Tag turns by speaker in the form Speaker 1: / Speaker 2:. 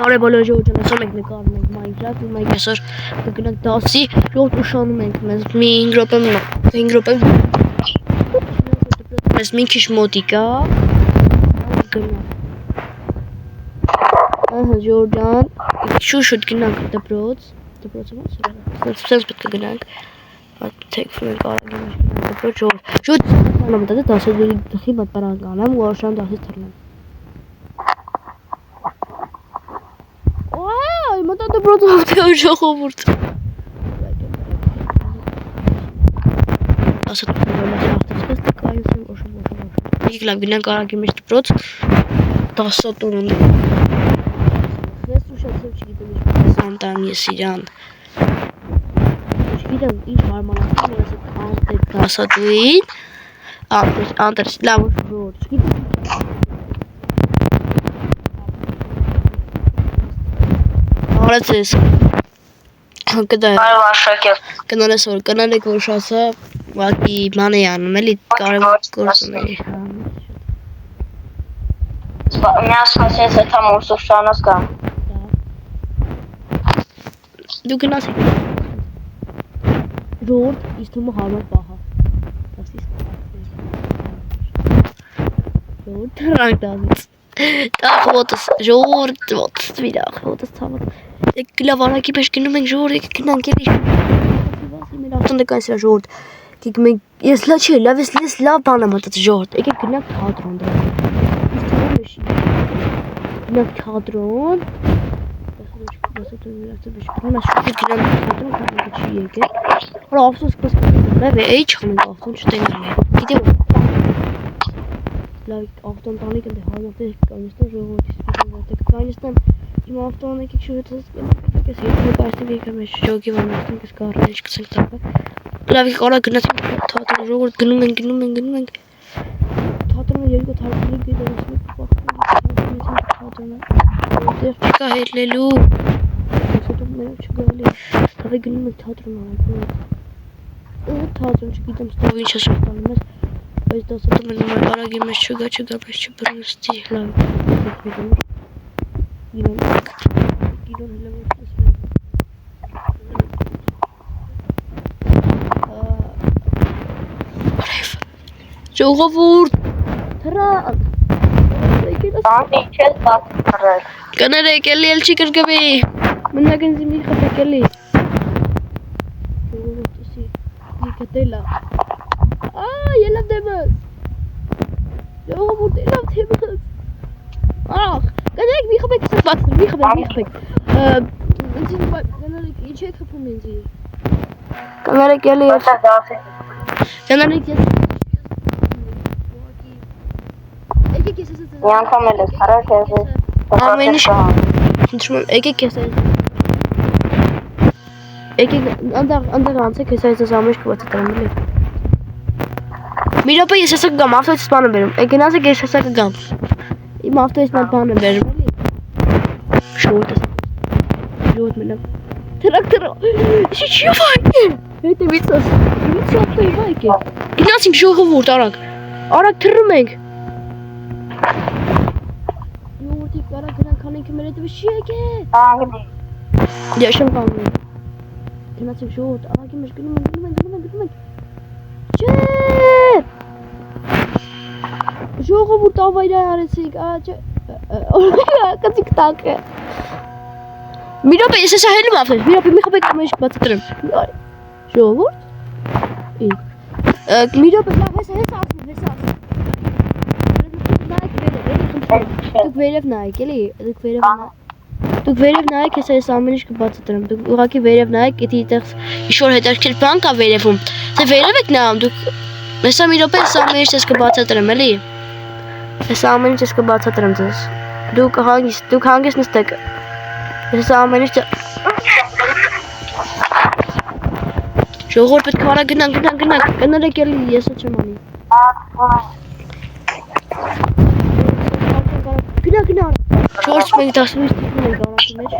Speaker 1: Բարև բոլոր ժողովուրդ, այսօր մենք նկարում ենք Minecraft, ու մենք այսօր կգնանք դասի, ժողովուրդ ուշանում ենք մեզ մի 5 րոպե մեզ մի քիչ մոտիկ է, գնանք։ Ահա ժողովուրդ, շուտ գնանք դպրոցը ո՞նց է։ Սենց պետք է գնանք, թեքվում ենք արագ դպրոց ժողովուրդ։ Շուտ անեմ դա դասի դխի պատպարան կանեմ ու արշան դասից թռնեմ։ Մտա դպրոցը հաղթեա ժողովուրդ։ Ասա հաղթեցպես կայուց եմ օշում։ Եկեք լավ գնանք արագի մեջ դպրոց 10 տուն։ Ես ուշացել չգիտեմ ինչպես անտամ ես իրան։ Չգիտեմ ինչ հարմարացնում ես անտեր 10 տուին։ Անտեր լավ ժողովուրդ չգիտեմ։ Արեցես կնալեք որ շասը վակի ման է անում էլի կարևոր գործուների
Speaker 2: Միաս հասես էթա մուսուշանոս կան
Speaker 1: դու գնացեք ժողովուրդ իստումը հարմար պահա ժողովուրդ թռանք դազից Ախոտս ժողովուրդ ոտս վիրախ ոտս ցավոտ Լավ արագի մեջ գնում ենք ժողովուրդ եկեք գնանք էլի մեր ավտոն դեկան սրա ժողովուրդ եկեք մենք ես լավ բան եմ մտածել ժողովուրդ եկեք գնանք թատրոն գնանք թատրոն Արա ավտոս պես լավ է էջ խմենք ավտոն չտենալի գիտեմ Լավ ավտոն տանիք ընդ հարմատը կանստան ժողովուրդ կանստան իմ ավտոն եկեք շուտից ես եկա եկամ ես ժոգի վանացնենք ես կարել չկսենք տակը լավ եկեք արա գնացինք թատրոն ժողովուրդ գնում ենք թատրոնը երկու թատրոնի գիտեմ Դեր չկա հետլելու Սոտում մերով չգալի Տավի գնում ենք թատրոն թատրոն չգիտեմ ստով ինչ ես շղտանում ես Բայց դա սոտում են նոմար արագի մեզ չգա բայց չբրնստի լավ Գիրոն Ժողովուրդ թռան Կներեք էլի էլ չի կրկվի Մնակ են զիմի խպեք էլի Ժողովուրդ ուսի Եկատելա Ելավ դեմս Ժողովուրդ ելավ դեմս Ախ Կներեք մի խպեք սս բացնր մի խպեք Կներեք ինչ եք խպում ինձի Կներեք էլի Կներեք ես
Speaker 2: Յանկամ էլ ես հարակ ես
Speaker 1: Ամեն ինչ Եկեք ես Եկեք անդեղ անցեք ես այս ամեն ինչ կվացը տրեմ էլի Մի րոպե ես հեսա կգամ ավտոյից բան եմ բերում Գնացեք ես հեսա կգամ Իմ ավտոյից մատ բան եմ բերում էլի Շոտ մենակ Թրակ Չի վայք է Հետը վիցս Վիցի ավտոյի վայք է Գնացինք ժողովուրդ արագ թռում ենք Կարա գնանք անենք մեր հետևից չի եկեք Ես չեմ կանգնում Գնացինք ժողովուրդ արագի մեջ գնում ենք Չէ Ժողովուրդ ավայր արեցիք Կծիկ տակը Մի րոպե ես հեսա հելում ավտոյ Մի րոպե մի խպեք մեջ բացատրեմ Ժողովուրդ Մի րոպե լավ հեսա ասում Դուք վերև նայեք էլի Դուք վերև նայեք ես այս ամեն ինչ կբացատրեմ Դուք ուղղակի վերև նայեք Եթե այդտեղ ինչ-որ հետաքրքիր բան կա վերևում Թե վերև եք նայում դուք Հեսա մի րոպե ես ամեն ինչ ես կբացատրեմ էլի Ես ամեն ինչ ես կբացատրեմ ձեզ Դուք հանգիստ նստեք Ես ամեն ինչ Ժողովուրդ պետք է արագ գնանք Կներեք էլի ես չեմ անի Գնա Շորս մենք դասում ենք արագի մեջ